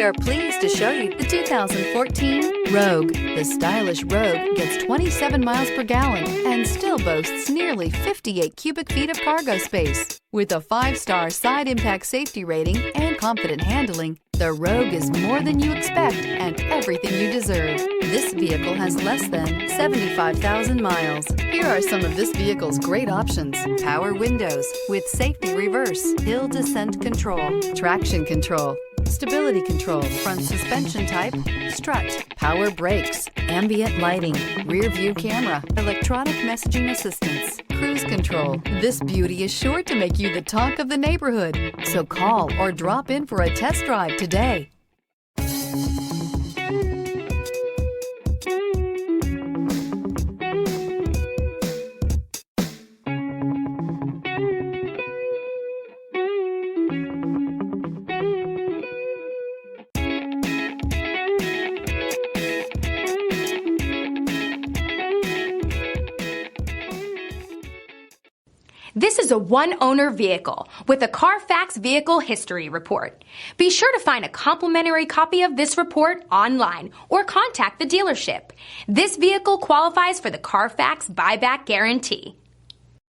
We are pleased to show you the 2014 Rogue. The stylish Rogue gets 27 miles per gallon and still boasts nearly 58 cubic feet of cargo space. With a 5-star side impact safety rating and confident handling, the Rogue is more than you expect and everything you deserve. This vehicle has less than 75,000 miles. Here are some of this vehicle's great options: power windows with safety reverse, hill descent control, traction control, stability control, front suspension type, strut, power brakes, ambient lighting, rear view camera, electronic messaging assistance, cruise control. This beauty is sure to make you the talk of the neighborhood. So call or drop in for a test drive today. This is a one-owner vehicle with a Carfax Vehicle History Report. Be sure to find a complimentary copy of this report online or contact the dealership. This vehicle qualifies for the Carfax Buyback Guarantee.